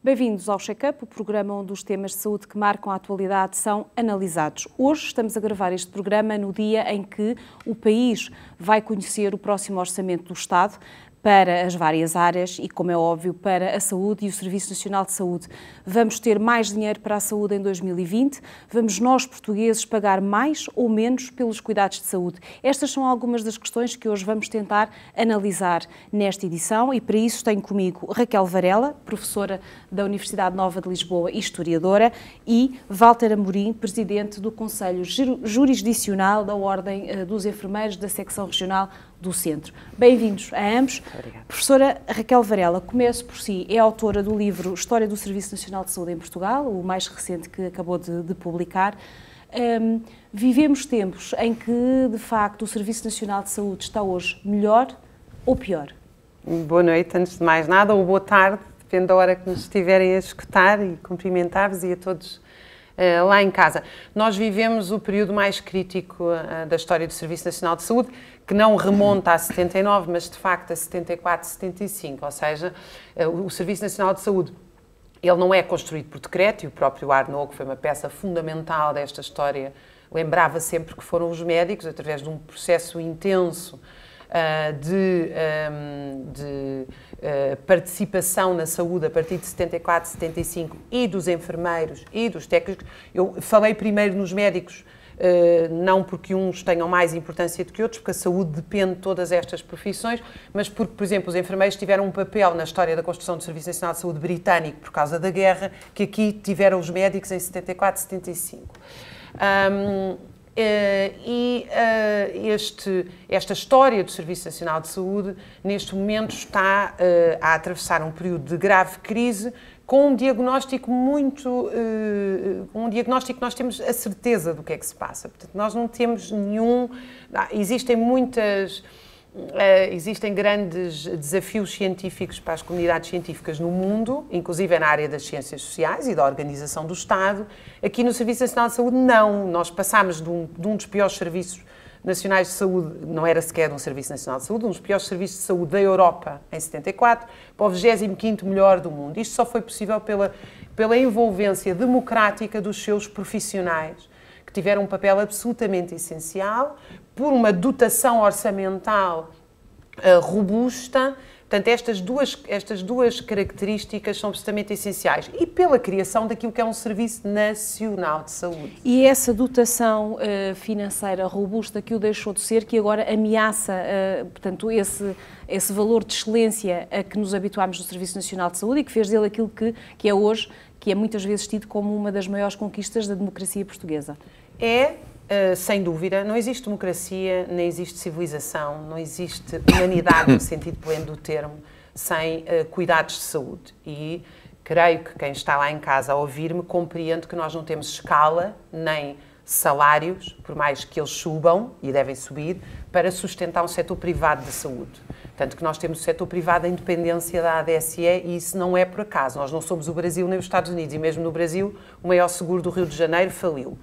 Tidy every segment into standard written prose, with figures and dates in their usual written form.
Bem-vindos ao Check-up, o programa onde os temas de saúde que marcam a atualidade são analisados. Hoje estamos a gravar este programa no dia em que o país vai conhecer o próximo orçamento do Estado para as várias áreas e, como é óbvio, para a saúde e o Serviço Nacional de Saúde. Vamos ter mais dinheiro para a saúde em 2020? Vamos nós, portugueses, pagar mais ou menos pelos cuidados de saúde? Estas são algumas das questões que hoje vamos tentar analisar nesta edição e, para isso, tenho comigo Raquel Varela, professora da Universidade Nova de Lisboa e historiadora, e Walter Amorim, presidente do Conselho Jurisdicional da Ordem dos Enfermeiros da Secção Regional do Centro. Bem-vindos a ambos. Obrigada. Professora Raquel Varela, começo por si, é autora do livro História do Serviço Nacional de Saúde em Portugal, o mais recente que acabou de publicar. Vivemos tempos em que, de facto, o Serviço Nacional de Saúde está hoje melhor ou pior? Boa noite, antes de mais nada, ou boa tarde, depende da hora que nos estiverem a escutar, e cumprimentar-vos e a todos lá em casa. Nós vivemos o período mais crítico da história do Serviço Nacional de Saúde, que não remonta a 79, mas de facto a 74, 75, ou seja, o Serviço Nacional de Saúde, ele não é construído por decreto, e o próprio Arnaud, que foi uma peça fundamental desta história, lembrava sempre que foram os médicos, através de um processo intenso de participação na saúde a partir de 74, 75 e dos enfermeiros e dos técnicos. Eu falei primeiro nos médicos, não porque uns tenham mais importância do que outros, porque a saúde depende de todas estas profissões, mas porque, por exemplo, os enfermeiros tiveram um papel na história da construção do Serviço Nacional de Saúde britânico por causa da guerra, que aqui tiveram os médicos em 74, 75. Esta história do Serviço Nacional de Saúde, neste momento, está a atravessar um período de grave crise, com um diagnóstico que nós temos a certeza do que é que se passa. Portanto, nós não temos nenhum... Existem grandes desafios científicos para as comunidades científicas no mundo, inclusive na área das ciências sociais e da organização do Estado. Aqui no Serviço Nacional de Saúde, não. Nós passámos de um dos piores serviços nacionais de saúde, não era sequer um Serviço Nacional de Saúde, um dos piores serviços de saúde da Europa em 74, para o 25º melhor do mundo. Isto só foi possível pela envolvência democrática dos seus profissionais, que tiveram um papel absolutamente essencial, por uma dotação orçamental robusta. Portanto, estas duas características são absolutamente essenciais. E pela criação daquilo que é um Serviço Nacional de Saúde. E essa dotação financeira robusta que o deixou de ser, que agora ameaça, portanto, esse valor de excelência a que nos habituámos no Serviço Nacional de Saúde e que fez dele aquilo que é hoje, que é muitas vezes tido como uma das maiores conquistas da democracia portuguesa. Sem dúvida, não existe democracia, nem existe civilização, não existe humanidade no sentido pleno do termo, sem cuidados de saúde. E creio que quem está lá em casa a ouvir-me compreende que nós não temos escala, nem salários, por mais que eles subam, e devem subir, para sustentar um setor privado de saúde. Tanto que nós temos o setor privado em dependência da ADSE, e isso não é por acaso. Nós não somos o Brasil nem os Estados Unidos, e mesmo no Brasil, o maior seguro do Rio de Janeiro faliu.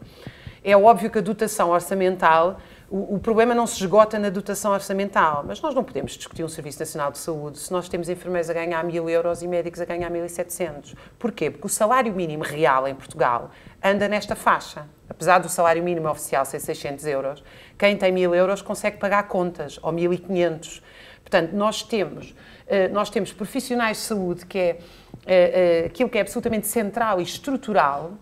É óbvio que a dotação orçamental, o problema não se esgota na dotação orçamental, mas nós não podemos discutir um Serviço Nacional de Saúde se nós temos enfermeiros a ganhar 1.000 euros e médicos a ganhar 1.700. Porquê? Porque o salário mínimo real em Portugal anda nesta faixa. Apesar do salário mínimo oficial ser 600 euros, quem tem 1.000 euros consegue pagar contas, ou 1.500. Portanto, nós temos profissionais de saúde, que é aquilo que é absolutamente central e estrutural,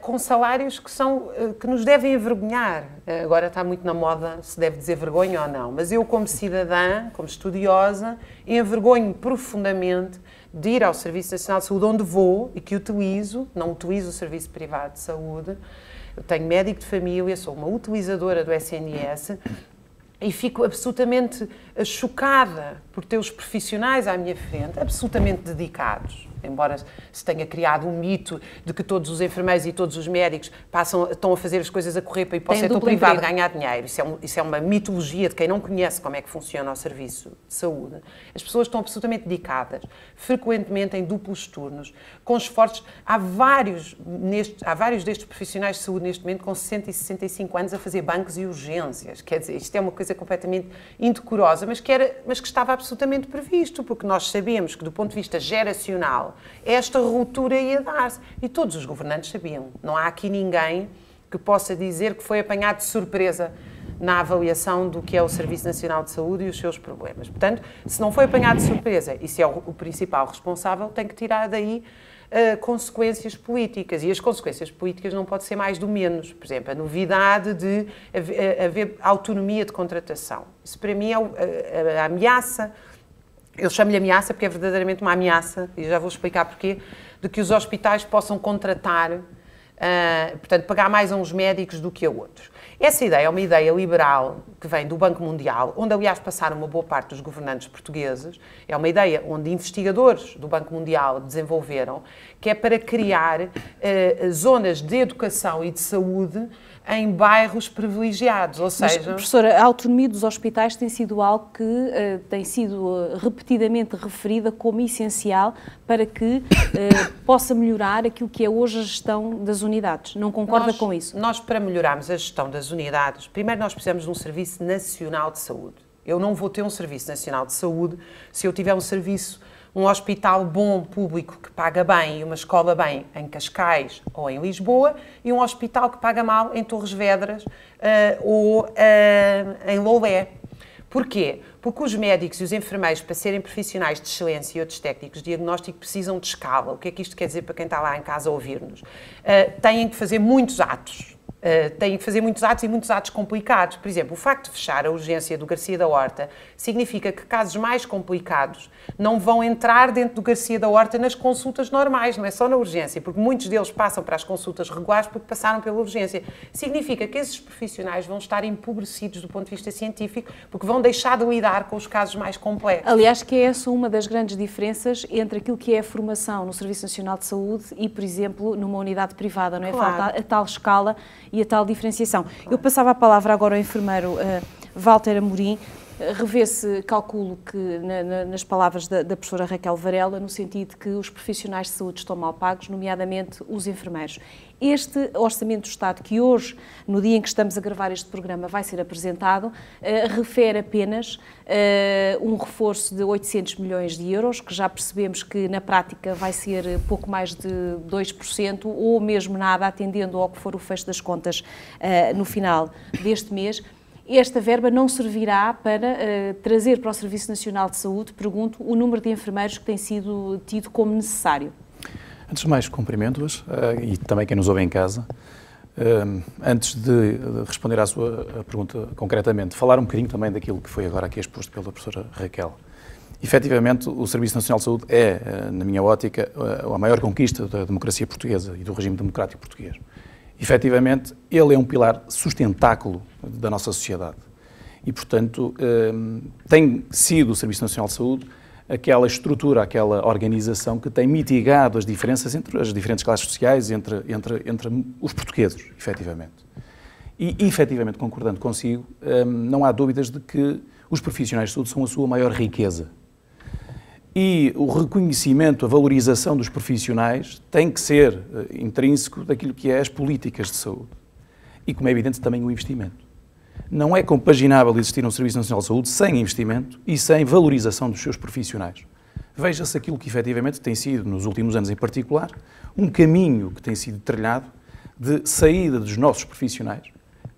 com salários que nos devem envergonhar. Agora está muito na moda se deve dizer vergonha ou não, mas eu, como cidadã, como estudiosa, envergonho profundamente de ir ao Serviço Nacional de Saúde, onde vou e que utilizo, não utilizo o serviço privado de saúde. Eu tenho médico de família, sou uma utilizadora do SNS, e fico absolutamente chocada por ter os profissionais à minha frente, absolutamente dedicados. Embora se tenha criado um mito de que todos os enfermeiros e todos os médicos estão a fazer as coisas a correr para ir para o setor privado ganhar dinheiro. Isso é uma mitologia de quem não conhece como é que funciona o serviço de saúde. As pessoas estão absolutamente dedicadas, frequentemente em duplos turnos, com esforços. Há vários destes profissionais de saúde neste momento com 60 e 65 anos a fazer bancos e urgências. Quer dizer, isto é uma coisa completamente indecorosa, mas que estava absolutamente previsto, porque nós sabemos que, do ponto de vista geracional, Nacional, esta ruptura ia dar-se. E todos os governantes sabiam. Não há aqui ninguém que possa dizer que foi apanhado de surpresa na avaliação do que é o Serviço Nacional de Saúde e os seus problemas. Portanto, se não foi apanhado de surpresa e se é o principal responsável, tem que tirar daí consequências políticas. E as consequências políticas não podem ser mais do menos. Por exemplo, a novidade de haver autonomia de contratação. Isso, para mim, é a ameaça. Eu chamo-lhe ameaça porque é verdadeiramente uma ameaça, e já vou explicar porquê, de que os hospitais possam contratar, portanto, pagar mais a uns médicos do que a outros. Essa ideia é uma ideia liberal que vem do Banco Mundial, onde, aliás, passaram uma boa parte dos governantes portugueses. É uma ideia onde investigadores do Banco Mundial desenvolveram, que é para criar zonas de educação e de saúde em bairros privilegiados, ou seja... Mas, professora, a autonomia dos hospitais tem sido algo que tem sido repetidamente referida como essencial para que possa melhorar aquilo que é hoje a gestão das unidades. Não concorda com isso? Nós, para melhorarmos a gestão das unidades, primeiro nós precisamos de um Serviço Nacional de Saúde. Eu não vou ter um Serviço Nacional de Saúde se eu tiver um hospital bom, público, que paga bem e uma escola bem em Cascais ou em Lisboa e um hospital que paga mal em Torres Vedras ou em Loulé. Porquê? Porque os médicos e os enfermeiros, para serem profissionais de excelência e outros técnicos de diagnóstico, precisam de escala. O que é que isto quer dizer para quem está lá em casa a ouvir-nos? Têm que fazer muitos atos. Têm que fazer muitos atos e muitos atos complicados. Por exemplo, o facto de fechar a urgência do Garcia da Horta significa que casos mais complicados não vão entrar dentro do Garcia da Horta nas consultas normais, não é só na urgência, porque muitos deles passam para as consultas regulares porque passaram pela urgência. Significa que esses profissionais vão estar empobrecidos do ponto de vista científico porque vão deixar de lidar com os casos mais complexos. Aliás, que é essa uma das grandes diferenças entre aquilo que é a formação no Serviço Nacional de Saúde e, por exemplo, numa unidade privada, não é? Claro. Falta a tal escala e a tal diferenciação. Claro. Eu passava a palavra agora ao enfermeiro Walter Amorim. Revê-se, calculo que nas palavras da professora Raquel Varela, no sentido de que os profissionais de saúde estão mal pagos, nomeadamente os enfermeiros. Este Orçamento do Estado, que hoje, no dia em que estamos a gravar este programa, vai ser apresentado, refere apenas um reforço de 800 milhões de euros, que já percebemos que na prática vai ser pouco mais de 2%, ou mesmo nada, atendendo ao que for o fecho das contas no final deste mês. Esta verba não servirá para trazer para o Serviço Nacional de Saúde, pergunto, o número de enfermeiros que tem sido tido como necessário. Antes de mais, cumprimento-as e também quem nos ouve em casa. Antes de responder à sua pergunta concretamente, falar um bocadinho também daquilo que foi agora aqui exposto pela professora Raquel. Efetivamente, o Serviço Nacional de Saúde é, na minha ótica, a maior conquista da democracia portuguesa e do regime democrático português. Efetivamente, ele é um pilar sustentáculo da nossa sociedade e, portanto, tem sido o Serviço Nacional de Saúde aquela estrutura, aquela organização que tem mitigado as diferenças entre as diferentes classes sociais, entre os portugueses, efetivamente. E, efetivamente, concordando consigo, não há dúvidas de que os profissionais de saúde são a sua maior riqueza. E o reconhecimento, a valorização dos profissionais tem que ser intrínseco daquilo que é as políticas de saúde. E, como é evidente, também o investimento. Não é compaginável existir um Serviço Nacional de Saúde sem investimento e sem valorização dos seus profissionais. Veja-se aquilo que efetivamente tem sido, nos últimos anos em particular, um caminho que tem sido trilhado de saída dos nossos profissionais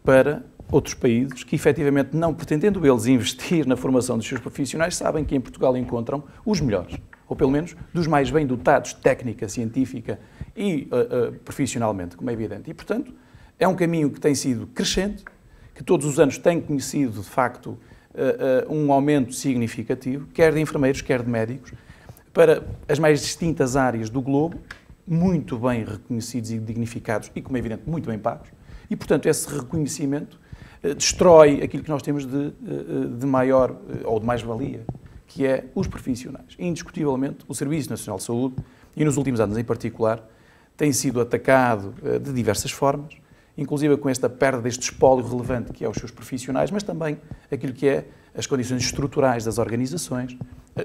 para outros países que, efetivamente, não pretendendo eles investir na formação dos seus profissionais, sabem que em Portugal encontram os melhores, ou pelo menos dos mais bem dotados técnica, científica e profissionalmente, como é evidente. E, portanto, é um caminho que tem sido crescente, que todos os anos tem conhecido, de facto, um aumento significativo, quer de enfermeiros, quer de médicos, para as mais distintas áreas do globo, muito bem reconhecidos e dignificados e, como é evidente, muito bem pagos. E, portanto, esse reconhecimento destrói aquilo que nós temos de maior ou de mais-valia, que é os profissionais. Indiscutivelmente, o Serviço Nacional de Saúde, e nos últimos anos em particular, tem sido atacado de diversas formas, inclusive com esta perda deste espólio relevante que é os seus profissionais, mas também aquilo que é as condições estruturais das organizações,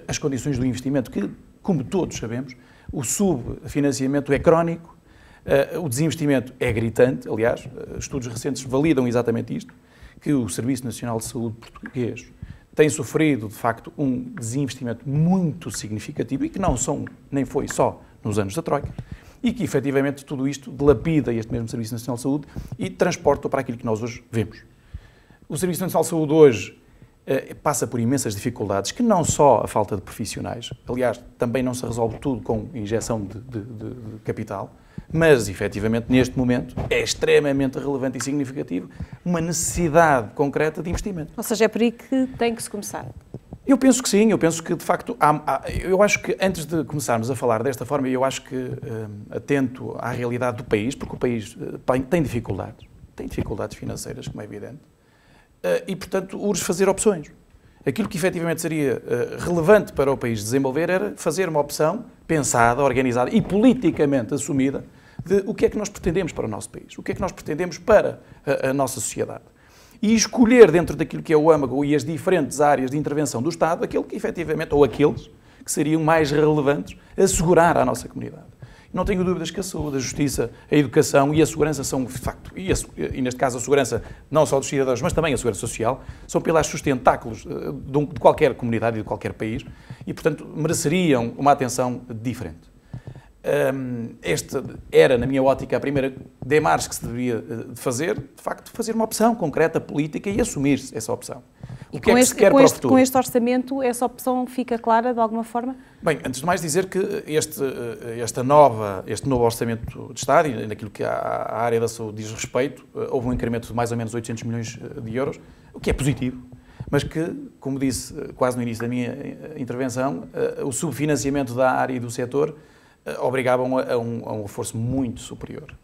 as condições do investimento, que, como todos sabemos, o subfinanciamento é crónico, o desinvestimento é gritante. Aliás, estudos recentes validam exatamente isto, que o Serviço Nacional de Saúde português tem sofrido, de facto, um desinvestimento muito significativo e que nem foi só nos anos da Troika, e que, efetivamente, tudo isto dilapida este mesmo Serviço Nacional de Saúde e transporta para aquilo que nós hoje vemos. O Serviço Nacional de Saúde hoje passa por imensas dificuldades, que não só a falta de profissionais, aliás, também não se resolve tudo com injeção de capital, mas, efetivamente, neste momento, é extremamente relevante e significativo uma necessidade concreta de investimento. Ou seja, é por aí que tem que se começar. Eu penso que sim, eu penso que, de facto, eu acho que antes de começarmos a falar desta forma, eu acho que, atento à realidade do país, porque o país tem dificuldades financeiras, como é evidente, e, portanto, urge fazer opções. Aquilo que efetivamente seria relevante para o país desenvolver era fazer uma opção pensada, organizada e politicamente assumida de o que é que nós pretendemos para o nosso país, o que é que nós pretendemos para a nossa sociedade. E escolher dentro daquilo que é o âmago e as diferentes áreas de intervenção do Estado, aquele que efetivamente, ou aqueles que seriam mais relevantes, assegurar à nossa comunidade. Não tenho dúvidas que a saúde, a justiça, a educação e a segurança são, de facto, e neste caso a segurança não só dos cidadãos, mas também a segurança social, são pilares sustentáculos de qualquer comunidade e de qualquer país e, portanto, mereceriam uma atenção diferente. Esta era, na minha ótica, a primeira demarche que se deveria fazer, de facto, fazer uma opção concreta, política e assumir-se essa opção. O que é que se quer para o futuro? Com este orçamento, essa opção fica clara de alguma forma? Bem, antes de mais dizer que este novo orçamento de Estado e naquilo que à área da saúde diz respeito, houve um incremento de mais ou menos 800 milhões de euros, o que é positivo, mas que, como disse quase no início da minha intervenção, o subfinanciamento da área e do setor obrigavam a um reforço muito superior.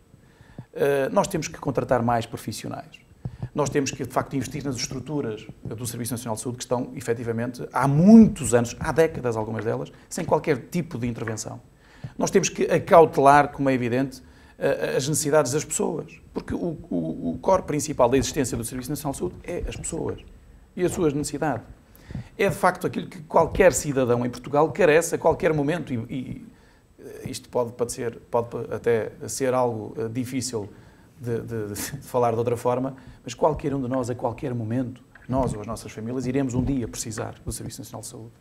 Nós temos que contratar mais profissionais. Nós temos que, de facto, investir nas estruturas do Serviço Nacional de Saúde que estão, efetivamente, há muitos anos, há décadas, algumas delas, sem qualquer tipo de intervenção. Nós temos que acautelar, como é evidente, as necessidades das pessoas, porque o core principal da existência do Serviço Nacional de Saúde é as pessoas e as suas necessidades. É, de facto, aquilo que qualquer cidadão em Portugal carece a qualquer momento e isto pode até ser algo difícil de falar de outra forma, mas qualquer um de nós, a qualquer momento, nós ou as nossas famílias, iremos um dia precisar do Serviço Nacional de Saúde.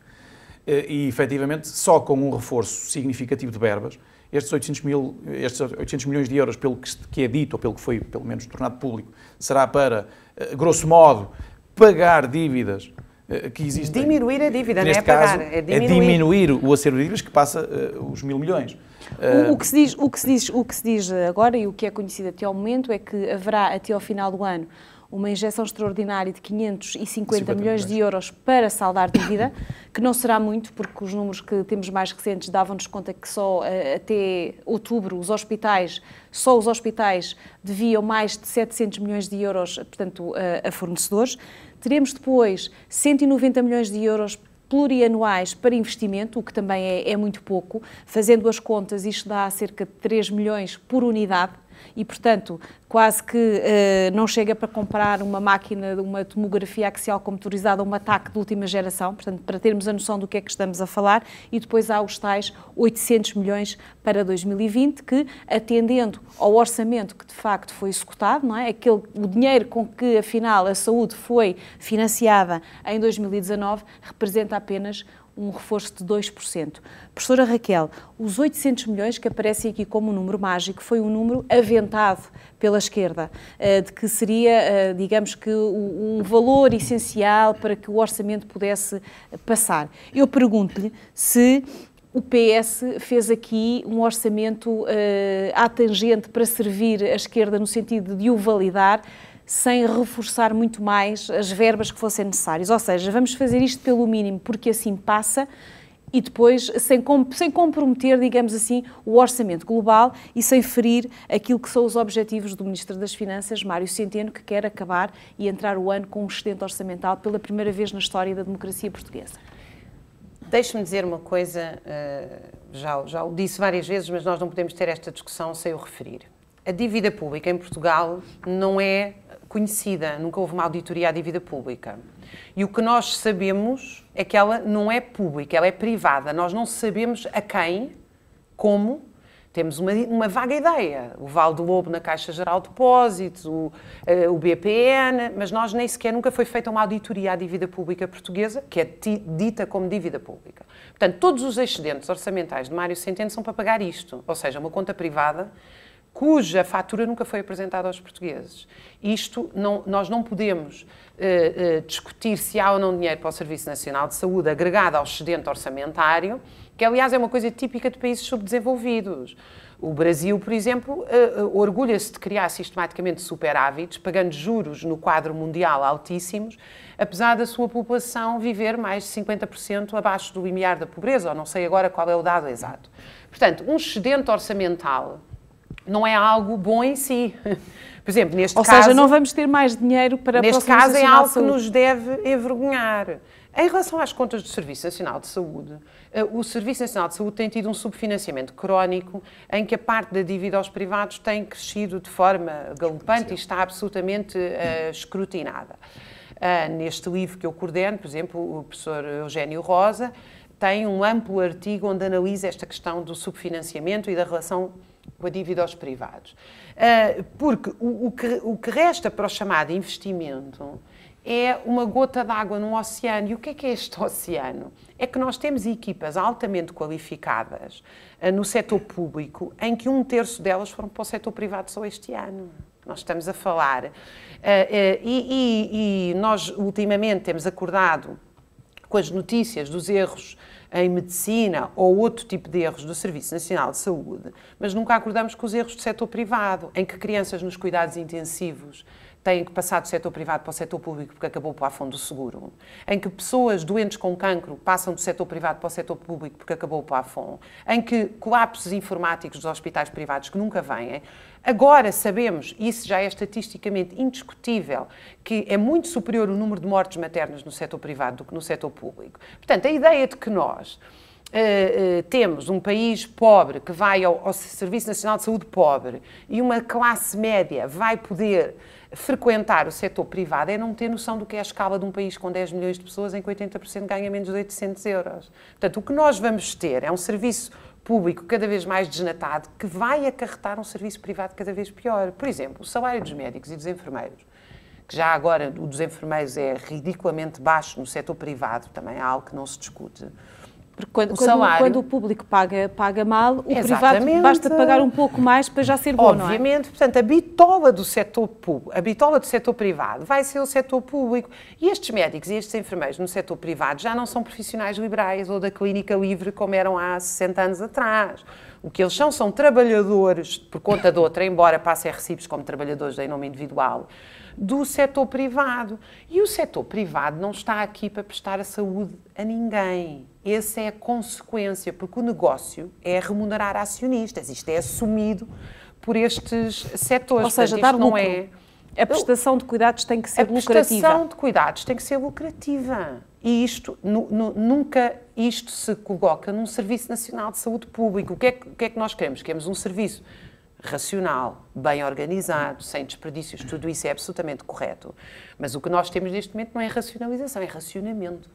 E, efetivamente, só com um reforço significativo de verbas, estes 800 milhões de euros, pelo que é dito, ou pelo que foi, pelo menos, tornado público, será para, grosso modo, pagar dívidas que existem. Diminuir a dívida, neste não é caso, pagar, é diminuir o acervo de dívidas que passa os 1.000 milhões. O que se diz agora e o que é conhecido até ao momento é que haverá até ao final do ano uma injeção extraordinária de 550 milhões de euros para saldar dívida, que não será muito, porque os números que temos mais recentes davam-nos conta que só até outubro os hospitais deviam mais de 700 milhões de euros, portanto, a fornecedores. Teremos depois 190 milhões de euros plurianuais para investimento, o que também é muito pouco. Fazendo as contas, isto dá cerca de 3 milhões por unidade e, portanto, quase que não chega para comprar uma máquina, uma tomografia axial computadorizada ou uma TAC de última geração, portanto, para termos a noção do que é que estamos a falar, e depois há os tais 800 milhões para 2020, que, atendendo ao orçamento que de facto foi executado, não é? O dinheiro com que, afinal, a saúde foi financiada em 2019, representa apenas um reforço de 2%. Professora Raquel, os 800 milhões que aparecem aqui como um número mágico foi um número aventado pela esquerda, de que seria, digamos que, um valor essencial para que o orçamento pudesse passar. Eu pergunto-lhe se o PS fez aqui um orçamento à tangente para servir a esquerda no sentido de o validar, sem reforçar muito mais as verbas que fossem necessárias. Ou seja, vamos fazer isto pelo mínimo, porque assim passa, e depois sem comprometer, digamos assim, o orçamento global e sem ferir aquilo que são os objetivos do Ministro das Finanças, Mário Centeno, que quer acabar e entrar o ano com um excedente orçamental pela primeira vez na história da democracia portuguesa. Deixe-me dizer uma coisa, já o disse várias vezes, mas nós não podemos ter esta discussão sem o referir. A dívida pública em Portugal não é conhecida, nunca houve uma auditoria à dívida pública. E o que nós sabemos é que ela não é pública, ela é privada. Nós não sabemos a quem, como, Temos uma vaga ideia, o Vale do Lobo na Caixa Geral de Depósitos, o BPN, mas nós nem sequer nunca foi feita uma auditoria à dívida pública portuguesa, que é dita como dívida pública. Portanto, todos os excedentes orçamentais de Mário Centeno são para pagar isto, ou seja, uma conta privada cuja fatura nunca foi apresentada aos portugueses. Isto, nós não podemos discutir se há ou não dinheiro para o Serviço Nacional de Saúde agregado ao excedente orçamentário, que aliás é uma coisa típica de países subdesenvolvidos. O Brasil, por exemplo, orgulha-se de criar sistematicamente superávites, pagando juros no quadro mundial altíssimos, apesar da sua população viver mais de 50% abaixo do limiar da pobreza, ou não sei agora qual é o dado exato. Portanto, um excedente orçamental não é algo bom em si. Por exemplo, neste caso... Ou seja, não vamos ter mais dinheiro para... Neste caso é algo que nos deve envergonhar. Em relação às contas do Serviço Nacional de Saúde, o Serviço Nacional de Saúde tem tido um subfinanciamento crónico em que a parte da dívida aos privados tem crescido de forma galopante e está absolutamente escrutinada. Neste livro que eu coordeno, por exemplo, o professor Eugénio Rosa tem um amplo artigo onde analisa esta questão do subfinanciamento e da relação com a dívida aos privados. Porque o que resta para o chamado investimento é uma gota d'água num oceano. E o que é este oceano? É que nós temos equipas altamente qualificadas no setor público, em que 1/3 delas foram para o setor privado só este ano. Nós estamos a falar. E nós, ultimamente, temos acordado com as notícias dos erros em medicina ou outro tipo de erros do Serviço Nacional de Saúde, mas nunca acordamos com os erros do setor privado, em que crianças nos cuidados intensivos têm que passar do setor privado para o setor público porque acabou o plafond do seguro, em que pessoas doentes com cancro passam do setor privado para o setor público porque acabou o plafond, em que colapsos informáticos dos hospitais privados que nunca vêm. Agora sabemos, isso já é estatisticamente indiscutível, que é muito superior o número de mortes maternas no setor privado do que no setor público. Portanto, a ideia de que nós temos um país pobre que vai ao Serviço Nacional de Saúde pobre e uma classe média vai poder frequentar o setor privado é não ter noção do que é a escala de um país com 10 milhões de pessoas em que 80% ganha menos de 800 euros. Portanto, o que nós vamos ter é um serviço público cada vez mais desnatado que vai acarretar um serviço privado cada vez pior. Por exemplo, o salário dos médicos e dos enfermeiros, que já agora o dos enfermeiros é ridiculamente baixo no setor privado, também é algo que não se discute. Porque quando o público paga mal, o privado basta pagar um pouco mais para já ser bom, não é? Obviamente, portanto, a bitola do setor público, a bitola do setor privado vai ser o setor público. E estes médicos e estes enfermeiros no setor privado já não são profissionais liberais ou da clínica livre como eram há 60 anos atrás. O que eles são trabalhadores por conta de outra, embora passem recibos como trabalhadores em nome individual, do setor privado. E o setor privado não está aqui para prestar a saúde a ninguém. Essa é a consequência, porque o negócio é remunerar acionistas. Isto é assumido por estes setores. Ou seja, dar lucro. A prestação de cuidados tem que ser lucrativa. A prestação de cuidados tem que ser lucrativa. E isto, nunca isto se coloca num Serviço Nacional de Saúde Público. O que é que nós queremos? Queremos um serviço racional, bem organizado, sem desperdícios. Tudo isso é absolutamente correto. Mas o que nós temos neste momento não é racionalização, é racionamento.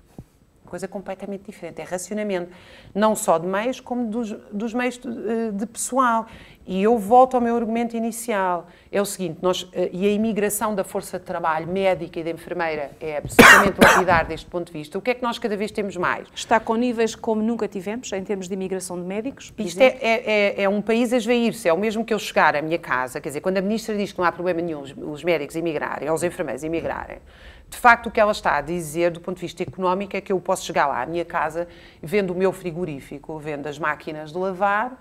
Coisa completamente diferente, é racionamento, não só de meios, como dos meios de pessoal. E eu volto ao meu argumento inicial, é o seguinte, e a imigração da força de trabalho médica e de enfermeira é absolutamente lapidar deste ponto de vista. O que é que nós cada vez temos mais? Está com níveis como nunca tivemos, em termos de imigração de médicos? Isto é um país a esvair-se, é o mesmo que eu chegar à minha casa, quer dizer, quando a ministra diz que não há problema nenhum os médicos imigrarem, ou os enfermeiros imigrarem, de facto, o que ela está a dizer, do ponto de vista económico, é que eu posso chegar lá à minha casa, vendo o meu frigorífico, vendo as máquinas de lavar,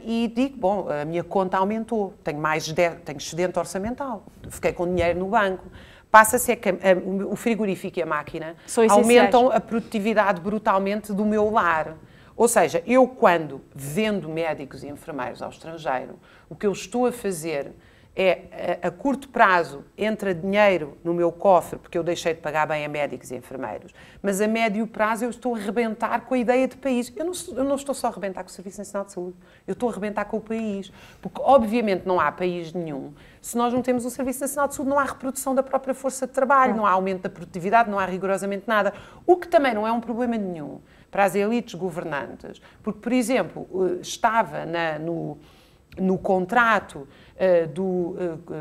e digo, bom, a minha conta aumentou, tenho excedente orçamental, fiquei com dinheiro no banco. Passa-se a que o frigorífico e a máquina aumentam a produtividade brutalmente do meu lar. Ou seja, eu quando vendo médicos e enfermeiros ao estrangeiro, o que eu estou a fazer é, a curto prazo, entra dinheiro no meu cofre, porque eu deixei de pagar bem a médicos e enfermeiros, mas a médio prazo eu estou a arrebentar com a ideia de país. Eu não estou só a arrebentar com o Serviço Nacional de Saúde, eu estou a arrebentar com o país, porque obviamente não há país nenhum. Se nós não temos um Serviço Nacional de Saúde, não há reprodução da própria força de trabalho, não há aumento da produtividade, não há rigorosamente nada, o que também não é um problema nenhum. para as elites governantes, porque, por exemplo, estava no contrato do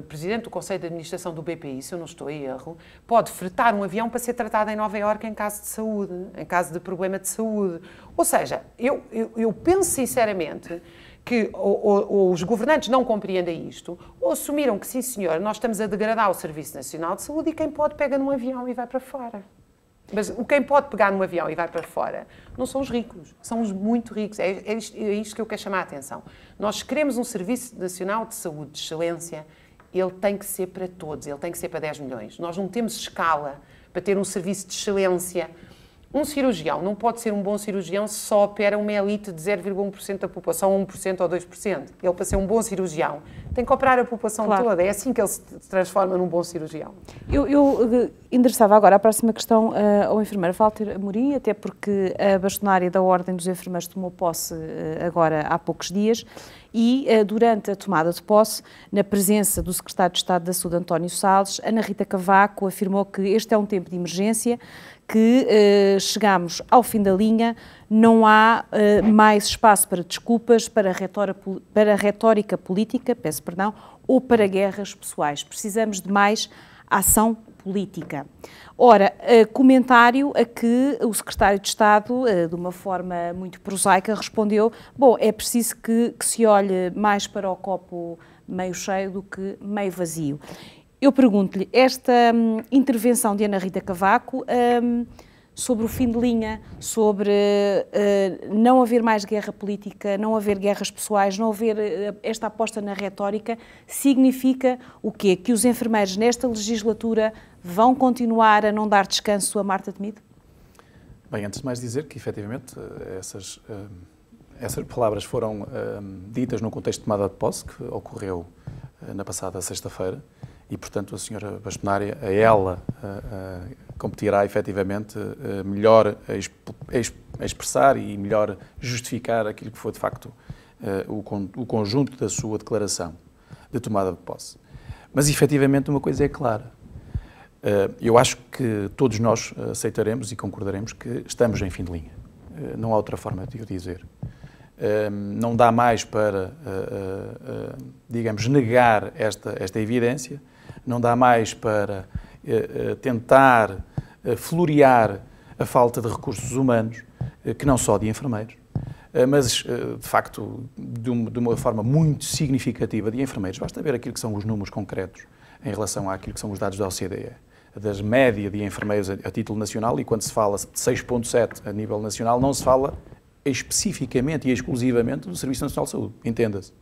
Presidente do Conselho de Administração do BPI, se eu não estou em erro, pode fretar um avião para ser tratado em Nova Iorque em caso de saúde, em caso de problema de saúde. Ou seja, eu penso sinceramente que ou os governantes não compreendem isto, ou assumiram que, sim senhor, nós estamos a degradar o Serviço Nacional de Saúde e quem pode pega num avião e vai para fora. Mas quem pode pegar num avião e vai para fora não são os ricos, são os muito ricos. É isto que eu quero chamar a atenção. Nós queremos um Serviço Nacional de Saúde de excelência, ele tem que ser para todos, ele tem que ser para 10 milhões. Nós não temos escala para ter um serviço de excelência. Um cirurgião não pode ser um bom cirurgião se só opera uma elite de 0,1% da população, 1% ou 2%. Ele, para ser um bom cirurgião, tem que operar a população toda. É assim que ele se transforma num bom cirurgião. Eu endereçava agora a próxima questão ao enfermeiro Walter Amorim, até porque a bastonária da Ordem dos Enfermeiros tomou posse agora há poucos dias e, durante a tomada de posse, na presença do Secretário de Estado da Saúde, António Salles, Ana Rita Cavaco afirmou que este é um tempo de emergência, que chegamos ao fim da linha, não há mais espaço para desculpas, para retórica política, peço perdão, ou para guerras pessoais. Precisamos de mais ação política. Ora, comentário a que o Secretário de Estado, de uma forma muito prosaica, respondeu: bom, é preciso que se olhe mais para o copo meio cheio do que meio vazio. Eu pergunto-lhe, esta intervenção de Ana Rita Cavaco sobre o fim de linha, sobre não haver mais guerra política, não haver guerras pessoais, não haver esta aposta na retórica, significa o quê? Que os enfermeiros nesta legislatura vão continuar a não dar descanso a Marta Temido? Bem, antes de mais dizer que, efetivamente, essas palavras foram ditas num contexto de tomada de posse, que ocorreu na passada sexta-feira, e, portanto, a senhora bastonária, a ela, competirá, efetivamente, melhor a expressar e melhor justificar aquilo que foi, de facto, o conjunto da sua declaração de tomada de posse. Mas, efetivamente, uma coisa é clara. Eu acho que todos nós aceitaremos e concordaremos que estamos em fim de linha. Não há outra forma de o dizer. Não dá mais para, digamos, negar esta evidência, não dá mais para tentar florear a falta de recursos humanos, que não só de enfermeiros, mas, de facto, de uma forma muito significativa de enfermeiros. Basta ver aquilo que são os números concretos em relação àquilo que são os dados da OCDE, das média de enfermeiros a título nacional, e quando se fala de 6,7 a nível nacional, não se fala especificamente e exclusivamente do Serviço Nacional de Saúde, entenda-se.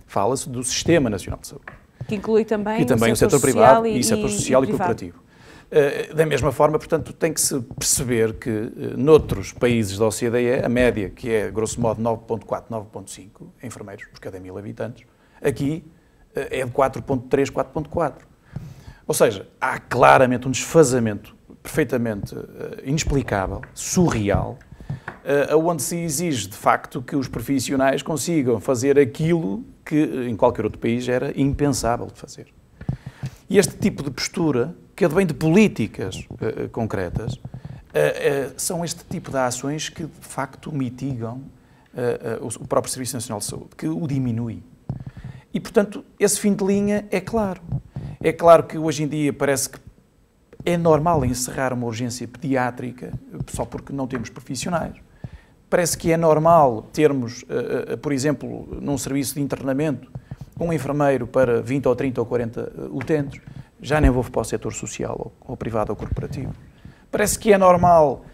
Fala-se do Sistema Nacional de Saúde. Que inclui também, o setor privado e setor social e corporativo. Da mesma forma, portanto, tem que se perceber que noutros países da OCDE, a média, que é, grosso modo, 9,4, 9,5 enfermeiros por cada 1000 habitantes, aqui é de 4,3, 4,4. Ou seja, há claramente um desfazamento perfeitamente inexplicável, surreal, onde se exige, de facto, que os profissionais consigam fazer aquilo que em qualquer outro país era impensável de fazer. E este tipo de postura, que advém de políticas concretas, são este tipo de ações que, de facto, mitigam o próprio Serviço Nacional de Saúde, que o diminui. E, portanto, esse fim de linha é claro. É claro que hoje em dia parece que é normal encerrar uma urgência pediátrica só porque não temos profissionais. Parece que é normal termos, por exemplo, num serviço de internamento, um enfermeiro para 20 ou 30 ou 40 utentes. Já nem vou para o setor social, ou privado ou corporativo. Parece que é normal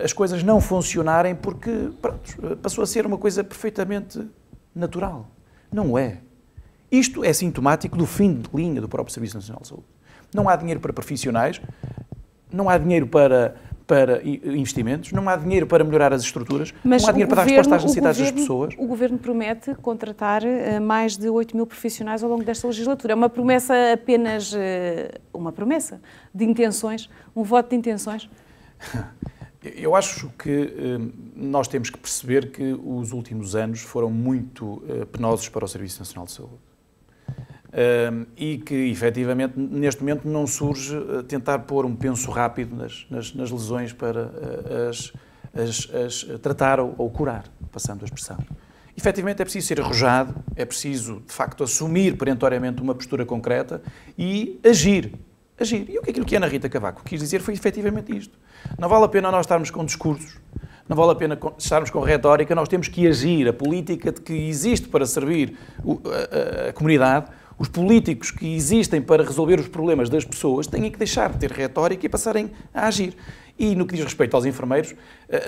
as coisas não funcionarem porque, pronto, passou a ser uma coisa perfeitamente natural. Não é. Isto é sintomático do fim de linha do próprio Serviço Nacional de Saúde. Não há dinheiro para profissionais, não há dinheiro para investimentos, não há dinheiro para melhorar as estruturas, mas não há dinheiro para dar resposta às necessidades das pessoas. O Governo promete contratar mais de 8.000 profissionais ao longo desta legislatura. É uma promessa apenas, uma promessa de intenções, um voto de intenções? Eu acho que nós temos que perceber que os últimos anos foram muito penosos para o Serviço Nacional de Saúde. E que, efetivamente, neste momento não surge tentar pôr um penso rápido nas lesões para tratar ou curar, passando a expressão. Efetivamente é preciso ser arrojado, é preciso, de facto, assumir perentoriamente uma postura concreta e agir. Agir. E o que aquilo que a Ana Rita Cavaco quis dizer foi efetivamente isto. Não vale a pena nós estarmos com discursos, não vale a pena estarmos com retórica, nós temos que agir. A política que existe para servir a comunidade, os políticos que existem para resolver os problemas das pessoas, têm que deixar de ter retórica e passarem a agir. E no que diz respeito aos enfermeiros,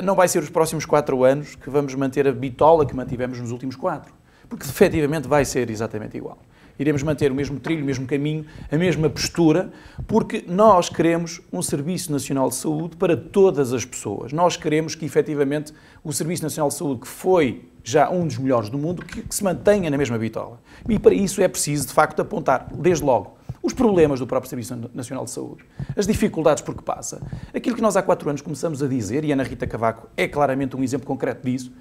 não vai ser os próximos 4 anos que vamos manter a bitola que mantivemos nos últimos 4, porque efetivamente vai ser exatamente igual. Iremos manter o mesmo trilho, o mesmo caminho, a mesma postura, porque nós queremos um Serviço Nacional de Saúde para todas as pessoas. Nós queremos que, efetivamente, o Serviço Nacional de Saúde, que foi já um dos melhores do mundo, que se mantenha na mesma bitola. E para isso é preciso, de facto, apontar, desde logo, os problemas do próprio Serviço Nacional de Saúde, as dificuldades por que passa. Aquilo que nós há 4 anos começamos a dizer, e a Ana Rita Cavaco é claramente um exemplo concreto disso,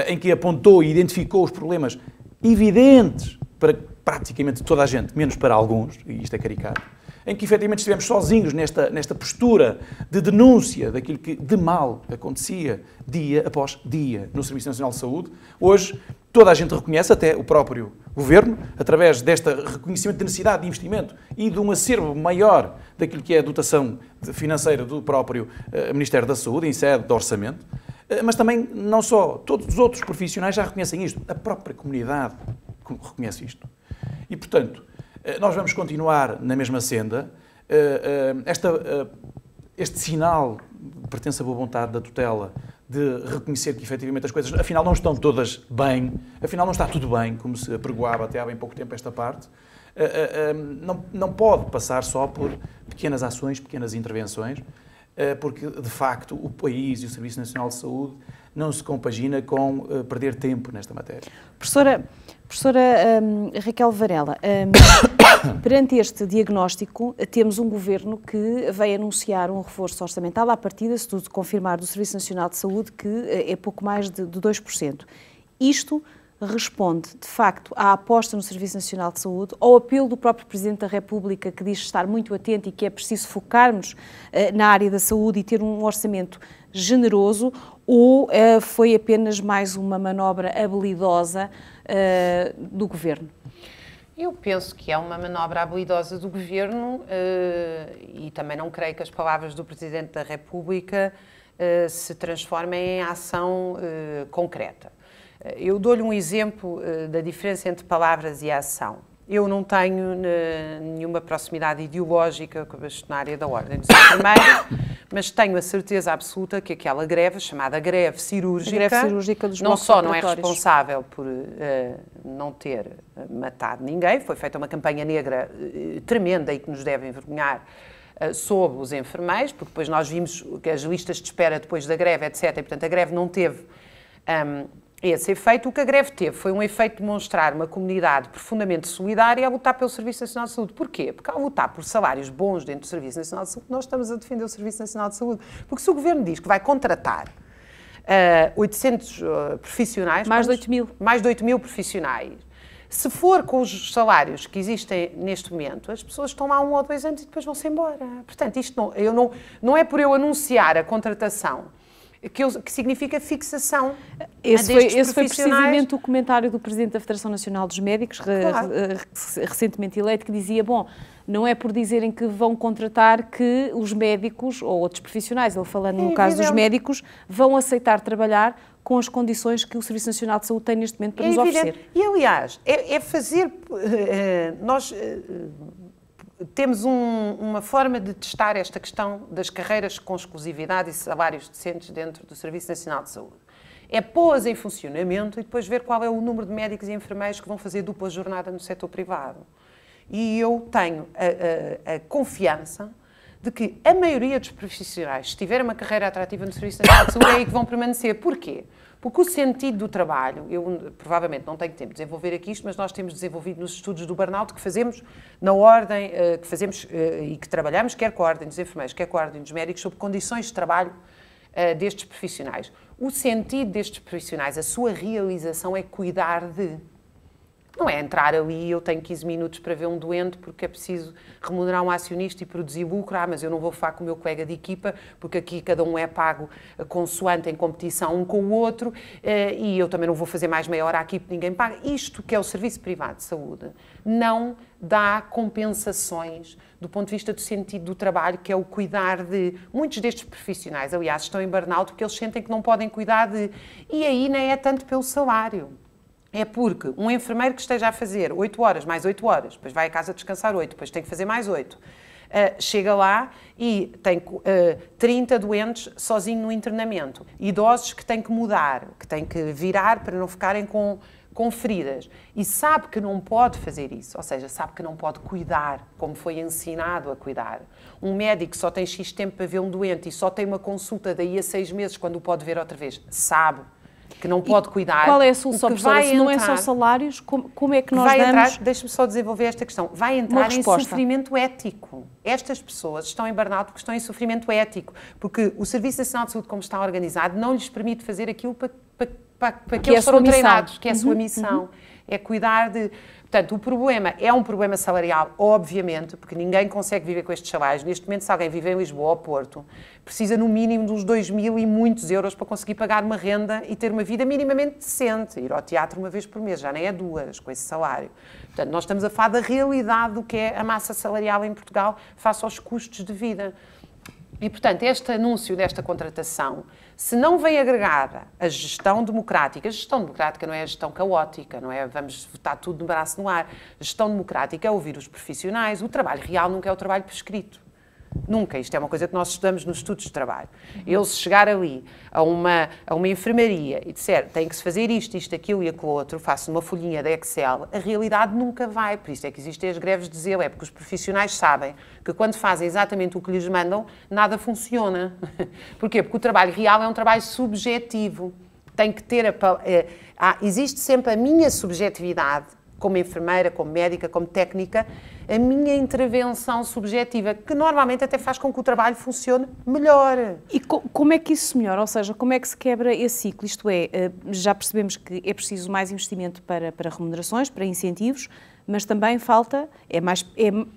em que apontou e identificou os problemas evidentes para praticamente toda a gente, menos para alguns, e isto é caricato, em que efetivamente estivemos sozinhos nesta postura de denúncia daquilo que de mal acontecia dia após dia no Serviço Nacional de Saúde. Hoje toda a gente reconhece, até o próprio Governo, através deste reconhecimento de necessidade de investimento e de um acervo maior daquilo que é a dotação financeira do próprio Ministério da Saúde, em sede de orçamento, mas também não só, todos os outros profissionais já reconhecem isto, a própria comunidade reconhece isto. E, portanto, nós vamos continuar na mesma senda. Este sinal pertence à boa vontade da tutela de reconhecer que, efetivamente, as coisas, afinal, não estão todas bem, afinal, não está tudo bem, como se apregoava até há bem pouco tempo esta parte, não pode passar só por pequenas ações, pequenas intervenções, porque, de facto, o país e o Serviço Nacional de Saúde não se compagina com perder tempo nesta matéria. Professora Raquel Varela, perante este diagnóstico, temos um governo que vai anunciar um reforço orçamental à partida, se tudo confirmar, do Serviço Nacional de Saúde, que é pouco mais de 2%. Isto responde, de facto, à aposta no Serviço Nacional de Saúde, ao apelo do próprio Presidente da República, que diz estar muito atento e que é preciso focarmos na área da saúde e ter um orçamento generoso, ou foi apenas mais uma manobra habilidosa do Governo? Eu penso que é uma manobra habilidosa do Governo e também não creio que as palavras do Presidente da República se transformem em ação concreta. Eu dou-lhe um exemplo da diferença entre palavras e ação. Eu não tenho nenhuma proximidade ideológica com a bastonária da Ordem dos Enfermeiros, mas tenho a certeza absoluta que aquela greve, chamada greve cirúrgica dos não só não é responsável por não ter matado ninguém, foi feita uma campanha negra tremenda e que nos deve envergonhar sobre os enfermeiros, porque depois nós vimos que as listas de espera depois da greve, etc., e portanto a greve não teve esse efeito. O que a greve teve foi um efeito de demonstrar uma comunidade profundamente solidária a lutar pelo Serviço Nacional de Saúde. Porquê? Porque ao lutar por salários bons dentro do Serviço Nacional de Saúde, nós estamos a defender o Serviço Nacional de Saúde. Porque se o Governo diz que vai contratar 800 profissionais... Mais de 8 mil. Mais de 8 mil profissionais. Se for com os salários que existem neste momento, as pessoas estão lá 1 ou 2 anos e depois vão-se embora. Portanto, isto não é por eu anunciar a contratação que significa fixação. Esse foi precisamente o comentário do Presidente da Federação Nacional dos Médicos, claro, recentemente eleito, que dizia, bom, não é por dizerem que vão contratar que os médicos, ou outros profissionais, ele falando no caso dos médicos, vão aceitar trabalhar com as condições que o Serviço Nacional de Saúde tem neste momento para nos oferecer. E, aliás, é fazer... Nós... Temos uma forma de testar esta questão das carreiras com exclusividade e salários decentes dentro do Serviço Nacional de Saúde. É pô-las em funcionamento e depois ver qual é o número de médicos e enfermeiros que vão fazer dupla jornada no setor privado. E eu tenho a confiança de que a maioria dos profissionais, se tiverem uma carreira atrativa no Serviço Nacional de Saúde, é aí que vão permanecer. Porquê? Porque o sentido do trabalho, eu provavelmente não tenho tempo de desenvolver aqui isto, mas nós temos desenvolvido nos estudos do burnout que fazemos na ordem, que fazemos e que trabalhamos, quer com a ordem dos enfermeiros, quer com a ordem dos médicos, sobre condições de trabalho destes profissionais. O sentido destes profissionais, a sua realização é cuidar de. Não é entrar ali e eu tenho 15 minutos para ver um doente porque é preciso remunerar um acionista e produzir lucro, mas eu não vou falar com o meu colega de equipa porque aqui cada um é pago consoante em competição um com o outro e eu também não vou fazer mais meia hora aqui porque ninguém paga. Isto que é o serviço privado de saúde não dá compensações do ponto de vista do sentido do trabalho, que é o cuidar de muitos destes profissionais. Aliás, estão em burnout porque eles sentem que não podem cuidar de... E aí nem é tanto pelo salário. É porque um enfermeiro que esteja a fazer 8 horas, mais 8 horas, depois vai a casa descansar 8, depois tem que fazer mais 8, chega lá e tem 30 doentes sozinho no internamento, idosos que têm que mudar, que têm que virar para não ficarem com feridas, e sabe que não pode fazer isso, ou seja, sabe que não pode cuidar como foi ensinado a cuidar. Um médico só tem X tempo para ver um doente e só tem uma consulta daí a 6 meses quando o pode ver outra vez, sabe que não pode cuidar. Qual é a solução, professora? Se não é só salários, como é que nós damos... Deixe-me só desenvolver esta questão. Vai entrar em sofrimento ético. Estas pessoas estão em burnout porque estão em sofrimento ético, porque o Serviço Nacional de Saúde, como está organizado, não lhes permite fazer aquilo para que eles foram treinados, que é a sua missão. É cuidar de... Portanto, o problema é um problema salarial, obviamente, porque ninguém consegue viver com estes salários. Neste momento, se alguém vive em Lisboa ou Porto, precisa no mínimo de uns 2.000 e muitos euros para conseguir pagar uma renda e ter uma vida minimamente decente. Ir ao teatro uma vez por mês, já nem é 2 com esse salário. Portanto, nós estamos a falar da realidade do que é a massa salarial em Portugal face aos custos de vida. E, portanto, este anúncio desta contratação, se não vem agregada a gestão democrática não é a gestão caótica, não é vamos votar tudo no braço no ar. A gestão democrática é ouvir os profissionais, o trabalho real nunca é o trabalho prescrito. Nunca. Isto é uma coisa que nós estudamos nos estudos de trabalho. Eu, se chegar ali a uma enfermaria e disser tem que se fazer isto, aquilo e aquilo outro, faço uma folhinha de Excel, a realidade nunca vai. Por isso é que existem as greves de zelo, é porque os profissionais sabem que quando fazem exatamente o que lhes mandam, nada funciona. Porquê? Porque o trabalho real é um trabalho subjetivo. Tem que ter existe sempre a minha subjetividade, como enfermeira, como médica, como técnica, a minha intervenção subjetiva, que normalmente até faz com que o trabalho funcione melhor. E como é que isso se melhora? Ou seja, como é que se quebra esse ciclo? Isto é, já percebemos que é preciso mais investimento para remunerações, para incentivos, mas também